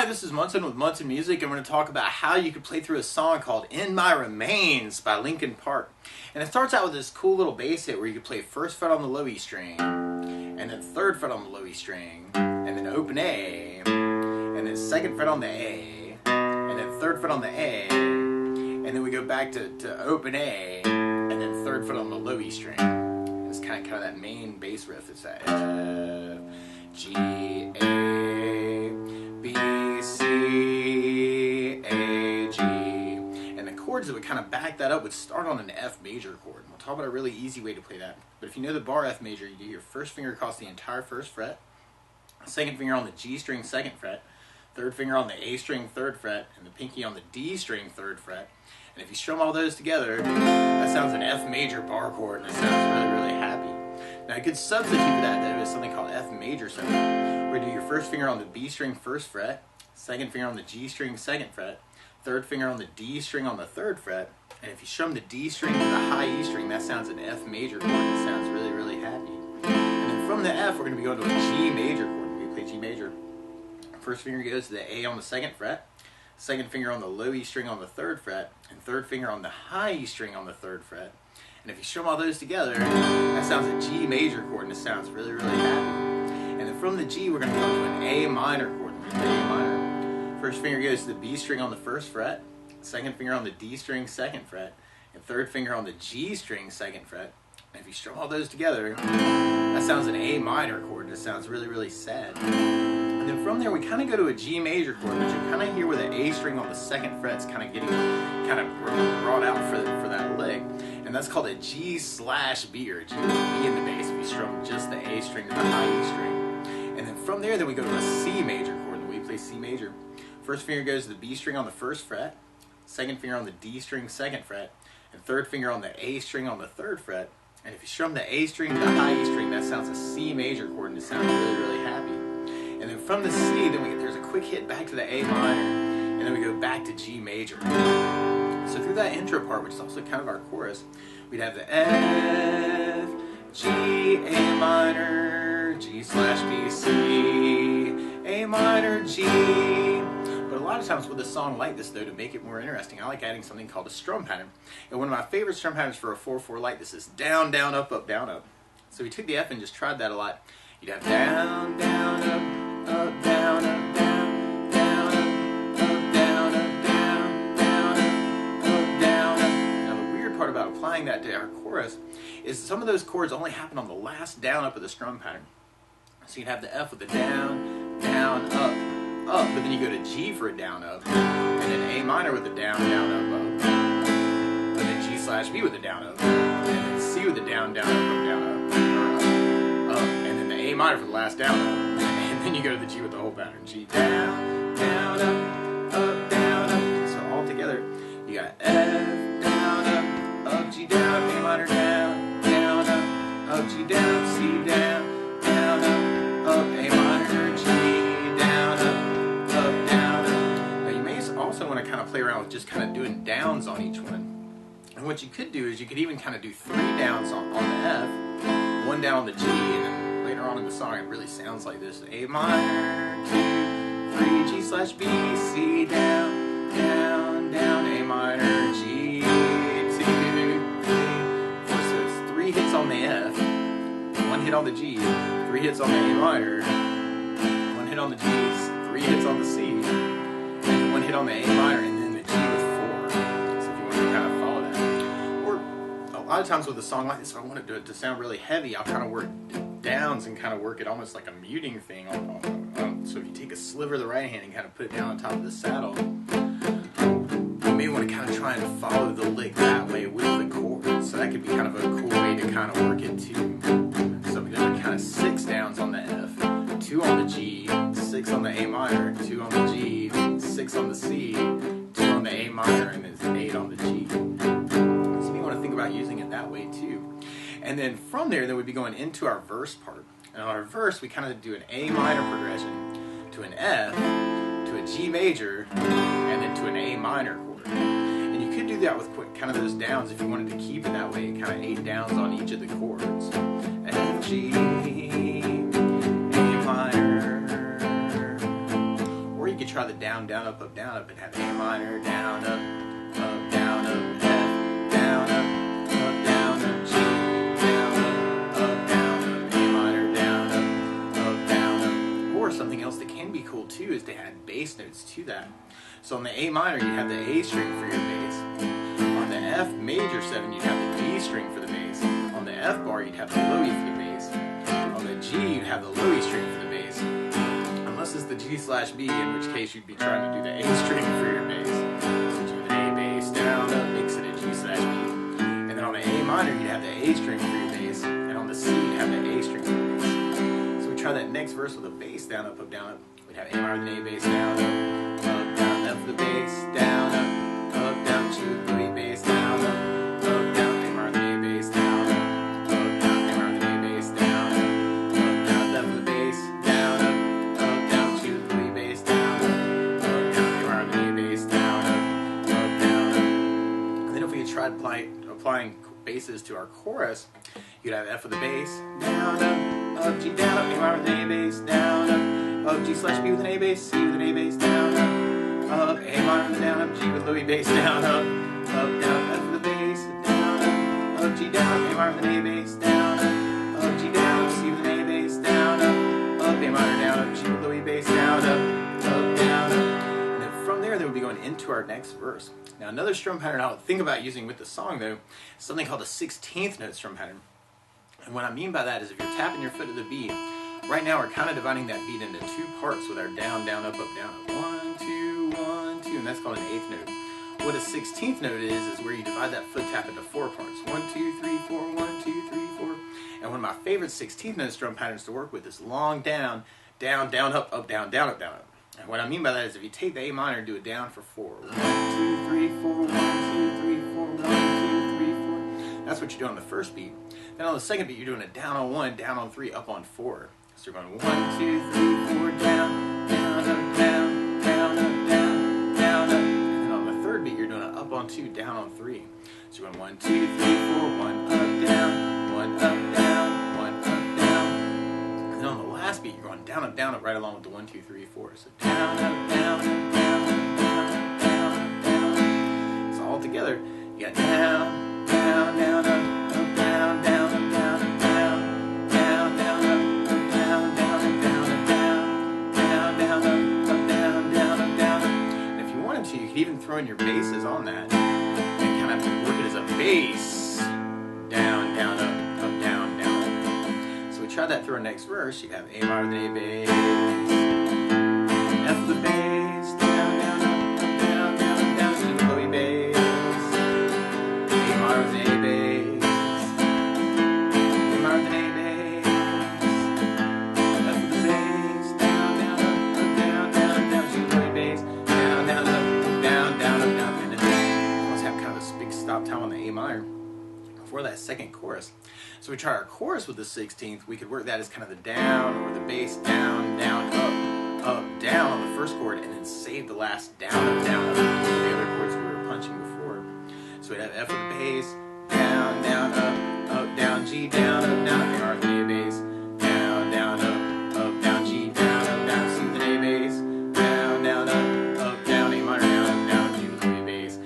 Hi, this is Munson with Munson Music, and we're going to talk about how you can play through a song called In My Remains by Linkin Park. And it starts out with this cool little bass hit where you can play first fret on the low E string, and then third fret on the low E string, and then open A, and then second fret on the A, and then third fret on the A, and then we go back to open A, and then third fret on the low E string. It's kind of that main bass riff. It's that F, G, A, B, C, A, G. And the chords that would kind of back that up would start on an F major chord. We'll talk about a really easy way to play that. But if you know the bar F major, you do your first finger across the entire first fret, second finger on the G string second fret, third finger on the A string third fret, and the pinky on the D string third fret. And if you strum all those together, that sounds an F major bar chord, and it sounds really, really happy. Now a good substitute for that though is something called F major 7, where you do your first finger on the B string first fret, second finger on the G string second fret, third finger on the D string on the third fret, and if you strum the D string to the high E string, that sounds an F major chord, and it sounds really, really happy. And then from the F, we're going to be going to a G major chord. We play G major. First finger goes to the A on the second fret, second finger on the low E string on the third fret, and third finger on the high E string on the third fret. And if you strum all those together, that sounds a G major chord, and it sounds really, really happy. And then from the G, we're going to go to an A minor chord. We're going to play A minor. First finger goes to the B string on the first fret, second finger on the D string second fret, and third finger on the G string second fret. And if you strum all those together, that sounds an A minor chord, and it sounds really, really sad. And then from there, we kind of go to a G major chord, which you kind of hear where the A string on the second fret's kind of getting brought out for that lick. And that's called a G/B, or G with B in the bass, if you strum just the A string to the high E string. And then from there, we go to a C major chord, and we play C major. First finger goes to the B string on the first fret, second finger on the D string second fret, and third finger on the A string on the third fret. And if you strum the A string to the high E string, that sounds a C major chord, and it sounds really, really happy. And then from the C, there's a quick hit back to the A minor, and then we go back to G major. So through that intro part, which is also kind of our chorus, we'd have the F, G, A minor, G/B, C, A minor, G. But a lot of times with a song like this, though, to make it more interesting, I like adding something called a strum pattern. And one of my favorite strum patterns for a 4/4 like this is down, down, up, up, down, up. So we took the F and just tried that a lot. You'd have down, down, up, up, down, up, down, down, up, down, up, down, down, up, down, up. Now the weird part about applying that to our chorus is some of those chords only happen on the last down, up of the strum pattern. So you'd have the F with the down, down, up, up, but then you go to G for a down, up, and then A minor with the down, down, up, up, but then G/B with the down, up, and then C with the down, down, up, up, down, up, and then the A minor for the last down, up, and then you go to the G with the whole pattern. G down, down, up, down, up. So all together, you got F, down, up, G down, A minor down, down, up, G down, C down, down, up, A minor, G down, up, down, up. Now you may also want to kind of play around with just kind of doing downs on each one. And what you could do is you could even kind of do 3 downs on the F, 1 down on the G, and then later on in the song it really sounds like this. A minor, 2, 3, G/B, C, down, down, down, A minor, G, 2, 3, 4. So it's 3 hits on the F, 1 hit on the G, 3 hits on the A minor, 1 hit on the G, 3 hits on the C, and 1 hit on the A minor, and then the G with 4. So if you want to kind of follow that. Or a lot of times with a song like this, if I want it to sound really heavy, I'll kind of work downs and kind of work it almost like a muting thing. So if you take a sliver of the right hand and kind of put it down on top of the saddle, you may want to kind of try and follow the lick that way with the chord. So that could be kind of a cool way to kind of work it too. So we got kind of 6 downs on the F, 2 on the G, 6 on the A minor, 2 on the G, 6 on the C, 2 on the A minor, and then 8 on the G. So you want to think about using it that way too. And then from there, we'd be going into our verse part. And on our verse, we kind of do an A minor progression to an F, to a G major, and then to an A minor chord. And you could do that with kind of those downs if you wanted to keep it that way, kind of 8 downs on each of the chords. F, G, A minor. Or you could try try the down, down, up, and have A minor, down, up, down, up, F, down, up, down, up, G, down, down, up, A minor, down, up, down, up. Or something else that can be cool too is to add bass notes to that. So on the A minor, you have the A string for your bass. On the F major 7, you'd have the D string for the bass. On the F bar, you'd have the low E for the bass. On the G, you'd have the low E string for the bass. Unless it's the G/B, in which case you'd be trying to do the A string for your bass. So you do the A bass, down, up, makes it a G/B. And then on the A minor, you'd have the A string for your bass. And on the C, you'd have the A string for your bass. So we try that next verse with a bass, down, up, down, up. We'd have A minor, then A bass, down, down, F the bass, down, down, G with the A bass, down, down, A minor, then A bass, down, down, A minor, then A bass, down, down, F the bass, down, down, G with the A bass, down, down, A minor, then A bass, down, down. And then if we tried applying basses to our chorus, you'd have F with the bass, down, up, G, down, A minor, then A bass, down, up, G/B with an A bass, C with an A bass, down, up, A minor, then down, up, G with low E bass, down, down, F with the bass, down, up, G, down, A minor, then A bass, down, up, G, down, C with an A bass, down, up, A minor, down, up, G with low E bass, down, down. And then from there, we'll be going into our next verse. Now, another strum pattern I would think about using with the song, though, is something called a 16th note strum pattern. And what I mean by that is if you're tapping your foot to the beat, right now we're kind of dividing that beat into two parts with our down, down, up, down, up. 1, 2, 1, 2, and that's called an 8th note. What a 16th note is where you divide that foot tap into 4 parts. 1, 2, 3, 4, 1, 2, 3, 4. And one of my favorite 16th note strum patterns to work with is long down, down, down, up, down, down, up. And what I mean by that is if you take the A minor and do it down for 4. 1, 2, 3, 4, 1, 2, 3, 4, 1, 2, 3, 4. That's what you do on the first beat. Then on the second beat, you're doing a down on 1, down on 3, up on 4. So you're going 1, 2, 3, 4, down, down, up, down, down, up, down, down, up. And then on the third beat, you're doing an up on 2, down on 3. So you're going 1, 2, 3, 4, 1, up, down, 1, up, down, 1, up, down. And then on the last beat, you're going down, up, right along with the 1, 2, 3, 4. So down, up, down, up, down, up, down, up, down, up, down. So all together, you got down, down, down, up, down, down, up, down, up, down, down, down, up. You could even throw in your basses on that and kind of work it as a bass. Down, down, up, down, down, up. So we try that through our next verse. You have A minor, then A bass, F the bass, down, down, up, down, down, down, C with low E bass, A minor, then A bass, A minor, then A bass, F the bass, down, down, up, down, down, down, C with low E bass, down, down, up. Stop time on the A minor for that second chorus. So we try our chorus with the 16th. We could work that as kind of the down or the bass, down, down, up, down on the first chord, and then save the last down, up, the other chords we were punching before. So we'd have F with the bass, down, down, up, down, G, down, up, down, A minor, then A bass, down, down, up, down, G, down, up, down, C, then A bass, down, down, up, down, A minor, down, down, G with A bass.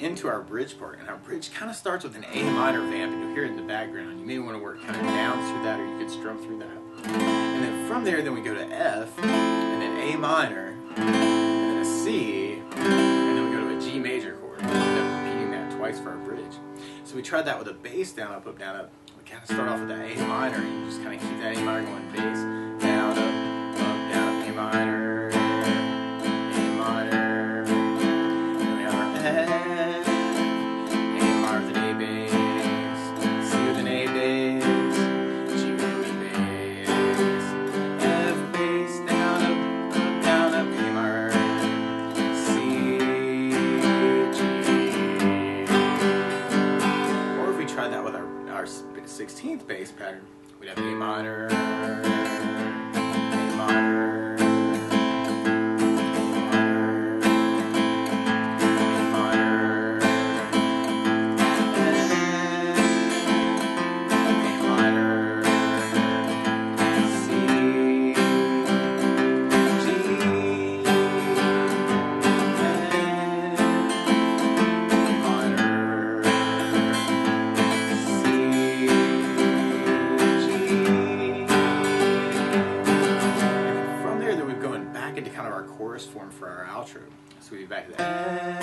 Into our bridge part, and our bridge kind of starts with an A minor vamp, and you'll hear it in the background. You may want to work kind of down through that, or you could strum through that. And then from there, then we go to F, and then A minor, and then a C, and then we go to a G major chord. We end up repeating that twice for our bridge. So we tried that with a bass, down, up, down, up. We kind of start off with that A minor, and you just kind of keep that A minor going, bass, down, up, down, up, A minor, A minor, and we have our F. Our 16th bass pattern, we'd have A minor, Into kind of our chorus form for our outro. So we'll be back to that.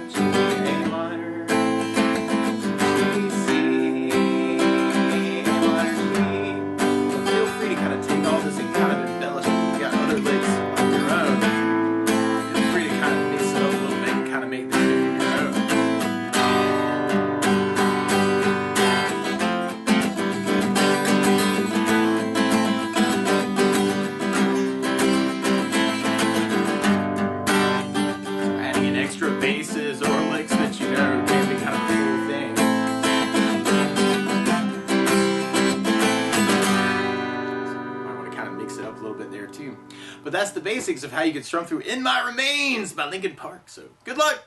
G, A minor, G, C, A minor, G. So feel free to kind of take all this and kind of embellish it. If you got other licks of your own, feel free to kind of mix it up a little bit and kind of make this your own. Extra basses or licks that you know can be kind of a cool thing. So I want to kind of mix it up a little bit there too. But that's the basics of how you can strum through In My Remains by Linkin Park. So good luck!